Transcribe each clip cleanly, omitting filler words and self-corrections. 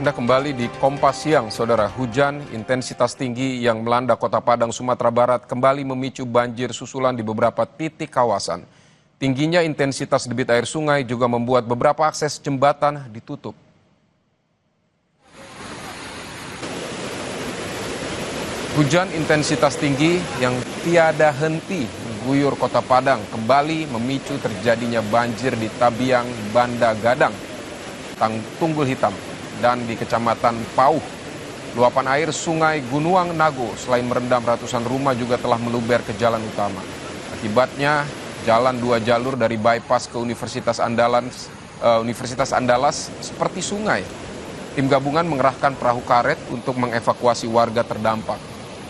Anda kembali di Kompas Siang, Saudara. Hujan intensitas tinggi yang melanda Kota Padang, Sumatera Barat kembali memicu banjir susulan di beberapa titik kawasan. Tingginya intensitas debit air sungai juga membuat beberapa akses jembatan ditutup. Hujan intensitas tinggi yang tiada henti mengguyur Kota Padang kembali memicu terjadinya banjir di Tabiang, Banda Gadang, Tunggul Hitam, dan di Kecamatan Pauh. Luapan air sungai Gunuang Nago selain merendam ratusan rumah juga telah meluber ke jalan utama. Akibatnya jalan 2 jalur dari bypass ke Universitas Andalas seperti sungai. Tim gabungan mengerahkan perahu karet untuk mengevakuasi warga terdampak.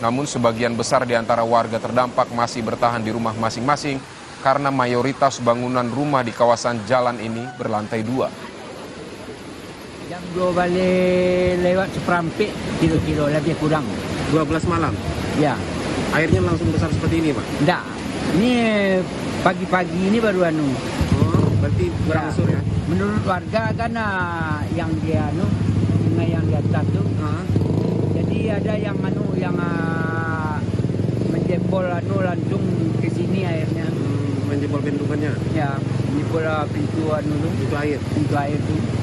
Namun sebagian besar di antara warga terdampak masih bertahan di rumah masing-masing karena mayoritas bangunan rumah di kawasan jalan ini berlantai 2. Jam 2 balik lewat seperampik kilo-kilo lebih kurang. 12 malam? Ya. Airnya langsung besar seperti ini, Pak? Enggak. Ini pagi-pagi ini baru Oh, berarti berangsur ya? Menurut warga kan yang dia sungai yang di atas tuh. Jadi ada yang menjebol langsung ke sini airnya. Menjebol bendungannya? Ya, menjebol pintu air tuh.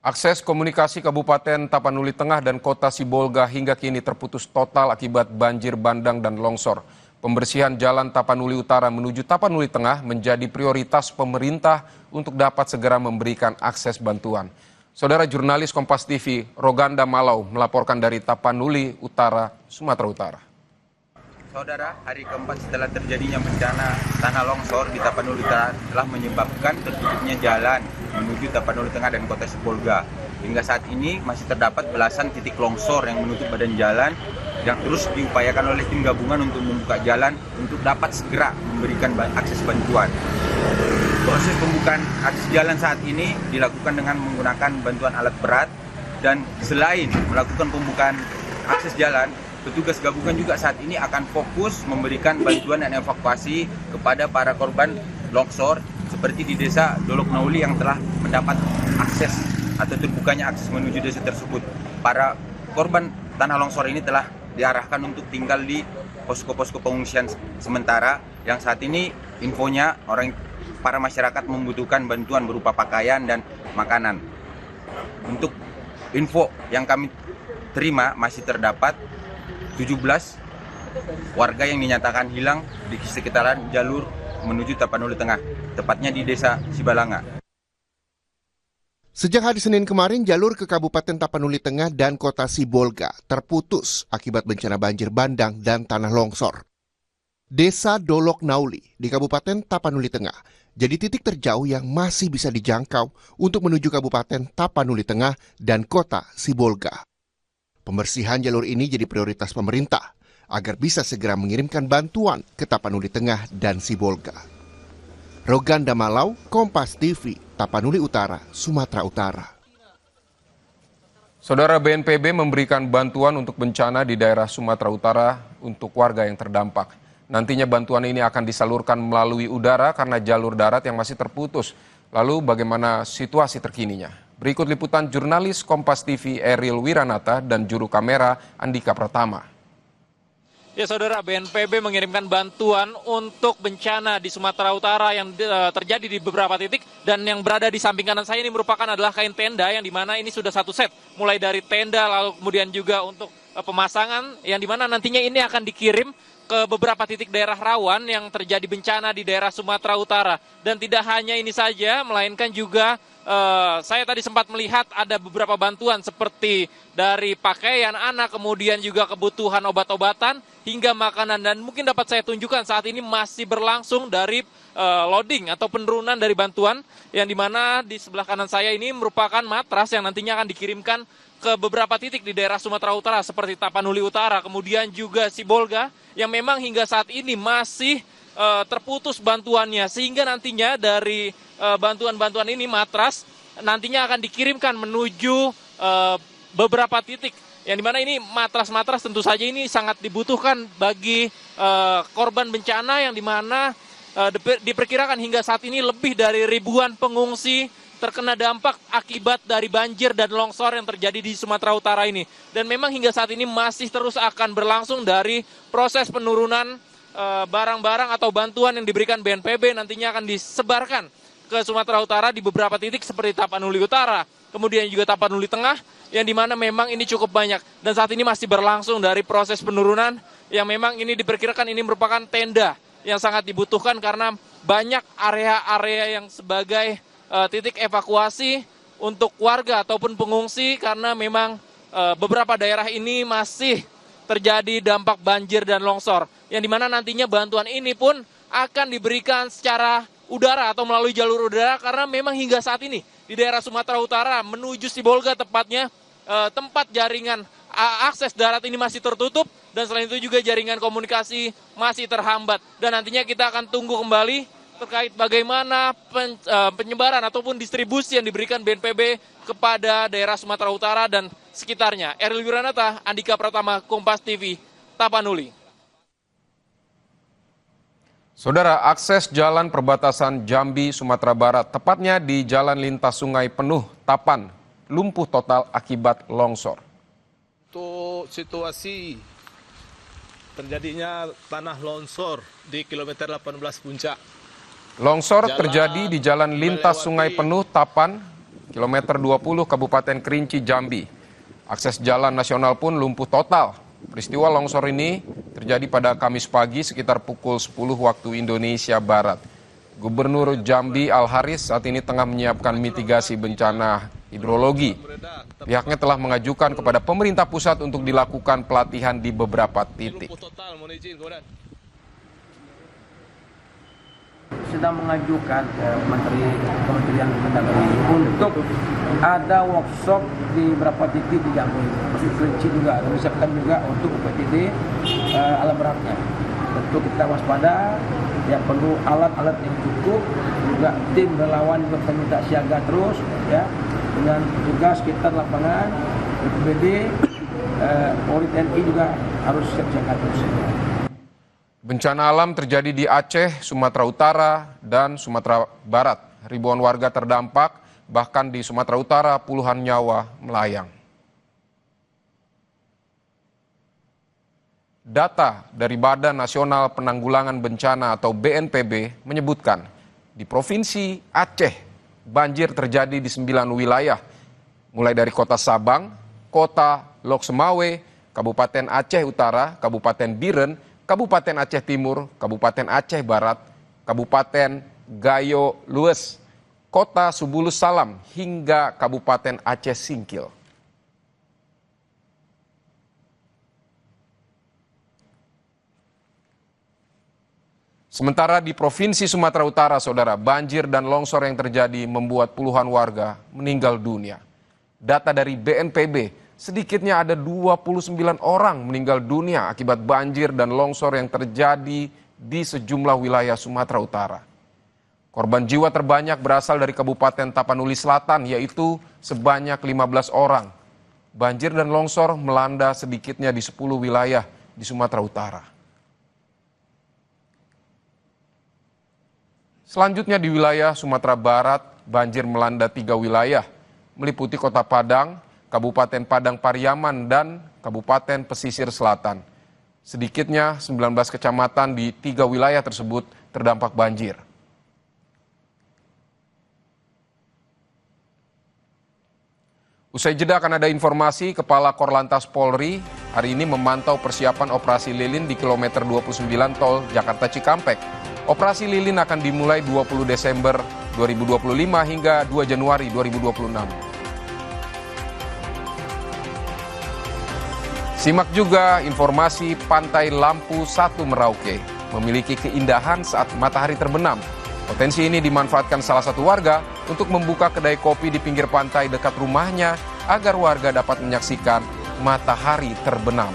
Akses komunikasi Kabupaten Tapanuli Tengah dan Kota Sibolga hingga kini terputus total akibat banjir bandang dan longsor. Pembersihan jalan Tapanuli Utara menuju Tapanuli Tengah menjadi prioritas pemerintah untuk dapat segera memberikan akses bantuan. Saudara jurnalis Kompas TV, Roganda Malau melaporkan dari Tapanuli Utara, Sumatera Utara. Saudara, hari keempat setelah terjadinya bencana tanah longsor di Tapanuli Utara telah menyebabkan tertutupnya jalan menuju Tapanuli Tengah dan Kota Sibolga. Hingga saat ini masih terdapat belasan titik longsor yang menutup badan jalan yang terus diupayakan oleh tim gabungan untuk membuka jalan untuk dapat segera memberikan akses bantuan. Proses pembukaan akses jalan saat ini dilakukan dengan menggunakan bantuan alat berat, dan selain melakukan pembukaan akses jalan, petugas gabungan juga saat ini akan fokus memberikan bantuan dan evakuasi kepada para korban longsor seperti di desa Dolok Nauli yang telah mendapat akses atau terbukanya akses menuju desa tersebut. Para korban tanah longsor ini telah diarahkan untuk tinggal di posko-posko pengungsian sementara yang saat ini infonya para masyarakat membutuhkan bantuan berupa pakaian dan makanan. Untuk info yang kami terima masih terdapat 17 warga yang dinyatakan hilang di sekitaran jalur menuju Tapanuli Tengah, tepatnya di desa Sibalanga. Sejak hari Senin kemarin, jalur ke Kabupaten Tapanuli Tengah dan Kota Sibolga terputus akibat bencana banjir bandang dan tanah longsor. Desa Dolok Nauli di Kabupaten Tapanuli Tengah jadi titik terjauh yang masih bisa dijangkau untuk menuju Kabupaten Tapanuli Tengah dan Kota Sibolga. Pembersihan jalur ini jadi prioritas pemerintah agar bisa segera mengirimkan bantuan ke Tapanuli Tengah dan Sibolga. Roganda Malau, Kompas TV, Tapanuli Utara, Sumatera Utara. Saudara, BNPB memberikan bantuan untuk bencana di daerah Sumatera Utara untuk warga yang terdampak. Nantinya bantuan ini akan disalurkan melalui udara karena jalur darat yang masih terputus. Lalu bagaimana situasi terkininya? Berikut liputan jurnalis Kompas TV Eril Wiranata dan juru kamera Andika Pratama. Ya saudara, BNPB mengirimkan bantuan untuk bencana di Sumatera Utara yang terjadi di beberapa titik, dan yang berada di samping kanan saya ini merupakan adalah kain tenda yang dimana ini sudah satu set, mulai dari tenda lalu kemudian juga untuk pemasangan yang dimana nantinya ini akan dikirim ke beberapa titik daerah rawan yang terjadi bencana di daerah Sumatera Utara. Dan tidak hanya ini saja, melainkan juga saya tadi sempat melihat ada beberapa bantuan seperti dari pakaian anak, kemudian juga kebutuhan obat-obatan hingga makanan. Dan mungkin dapat saya tunjukkan saat ini masih berlangsung dari loading atau penurunan dari bantuan, yang dimana di sebelah kanan saya ini merupakan matras yang nantinya akan dikirimkan ke beberapa titik di daerah Sumatera Utara seperti Tapanuli Utara, kemudian juga Sibolga yang memang hingga saat ini masih terputus bantuannya, sehingga nantinya dari bantuan-bantuan ini matras nantinya akan dikirimkan menuju beberapa titik yang dimana ini matras-matras tentu saja ini sangat dibutuhkan bagi korban bencana yang dimana diperkirakan hingga saat ini lebih dari ribuan pengungsi terkena dampak akibat dari banjir dan longsor yang terjadi di Sumatera Utara ini. Dan memang hingga saat ini masih terus akan berlangsung dari proses penurunan barang-barang atau bantuan yang diberikan BNPB nantinya akan disebarkan ke Sumatera Utara di beberapa titik seperti Tapanuli Utara, kemudian juga Tapanuli Tengah, yang dimana memang ini cukup banyak. Dan saat ini masih berlangsung dari proses penurunan yang memang ini diperkirakan ini merupakan tenda yang sangat dibutuhkan karena banyak area-area yang sebagai titik evakuasi untuk warga ataupun pengungsi karena memang beberapa daerah ini masih terjadi dampak banjir dan longsor. Yang dimana nantinya bantuan ini pun akan diberikan secara udara atau melalui jalur udara karena memang hingga saat ini di daerah Sumatera Utara menuju Sibolga tepatnya tempat jaringan akses darat ini masih tertutup dan selain itu juga jaringan komunikasi masih terhambat. Dan nantinya kita akan tunggu kembali terkait bagaimana penyebaran ataupun distribusi yang diberikan BNPB kepada daerah Sumatera Utara dan sekitarnya. Eril Wiranata, Andika Pratama, Kompas TV, Tapanuli. Saudara, akses jalan perbatasan Jambi, Sumatera Barat, tepatnya di jalan lintas sungai penuh Tapan, lumpuh total akibat longsor. Untuk situasi terjadinya tanah longsor di kilometer 18 puncak. Longsor terjadi di jalan lintas sungai penuh Tapan, kilometer 20 Kabupaten Kerinci, Jambi. Akses jalan nasional pun lumpuh total. Peristiwa longsor ini terjadi pada Kamis pagi sekitar pukul 10 waktu Indonesia Barat. Gubernur Jambi Al-Haris saat ini tengah menyiapkan mitigasi bencana hidrologi. Pihaknya telah mengajukan kepada pemerintah pusat untuk dilakukan pelatihan di beberapa titik. Sedang mengajukan ke Kementerian Perdagangan untuk ada workshop di beberapa titik di Jambi. Di Kerinci juga ada disiapkan juga untuk PTD alat beratnya. Tentu kita waspada, ya perlu alat-alat yang cukup, juga tim relawan juga kita minta siaga terus, ya dengan tugas kita lapangan, BPBD, Polri TNI juga harus siap-siaga terus. Bencana alam terjadi di Aceh, Sumatera Utara, dan Sumatera Barat. Ribuan warga terdampak, bahkan di Sumatera Utara puluhan nyawa melayang. Data dari Badan Nasional Penanggulangan Bencana atau BNPB menyebutkan di Provinsi Aceh banjir terjadi di 9 wilayah, mulai dari Kota Sabang, Kota Lok Semawe, Kabupaten Aceh Utara, Kabupaten Biren, Kabupaten Aceh Timur, Kabupaten Aceh Barat, Kabupaten Gayo Lues, Kota Subulus Salam, hingga Kabupaten Aceh Singkil. Sementara di Provinsi Sumatera Utara, saudara, banjir dan longsor yang terjadi membuat puluhan warga meninggal dunia. Data dari BNPB, sedikitnya ada 29 orang meninggal dunia akibat banjir dan longsor yang terjadi di sejumlah wilayah Sumatera Utara. Korban jiwa terbanyak berasal dari Kabupaten Tapanuli Selatan, yaitu sebanyak 15 orang. Banjir dan longsor melanda sedikitnya di 10 wilayah di Sumatera Utara. Selanjutnya di wilayah Sumatera Barat, banjir melanda 3 wilayah, meliputi Kota Padang, Kabupaten Padang Pariaman, dan Kabupaten Pesisir Selatan. Sedikitnya 19 kecamatan di 3 wilayah tersebut terdampak banjir. Usai jeda akan ada informasi, Kepala Korlantas Polri hari ini memantau persiapan operasi lilin di kilometer 29 tol Jakarta Cikampek. Operasi lilin akan dimulai 20 Desember 2025 hingga 2 Januari 2026. Simak juga informasi Pantai Lampu 1 Merauke memiliki keindahan saat matahari terbenam. Potensi ini dimanfaatkan salah satu warga untuk membuka kedai kopi di pinggir pantai dekat rumahnya agar warga dapat menyaksikan matahari terbenam.